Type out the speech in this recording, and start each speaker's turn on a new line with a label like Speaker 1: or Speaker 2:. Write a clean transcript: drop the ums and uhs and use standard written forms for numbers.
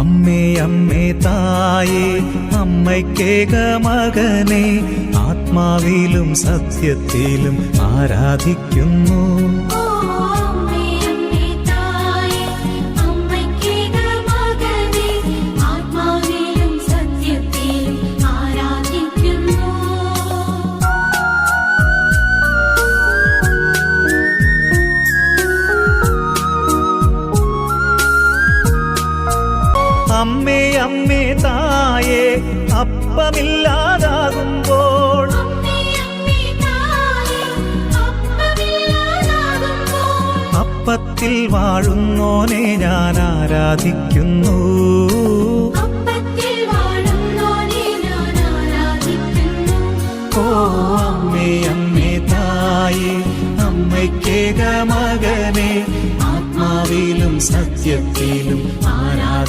Speaker 1: അമ്മേ അമ്മേ തായേ അമ്മയ്ക്കേക മകനെ ആത്മാവിലും സത്യത്തിലും ആരാധിക്കുന്നു. അമ്മേ അമ്മേ തായേ അപ്പമില്ലാതാകുമ്പോൾ അപ്പത്തിൽ വാഴുന്നോനെ ഞാൻ ആരാധിക്കുന്നു. ഓ അമ്മേ അമ്മേ തായേ അമ്മയ്ക്കേക മകനെ ആത്മാവിലും സത്യത്തിലും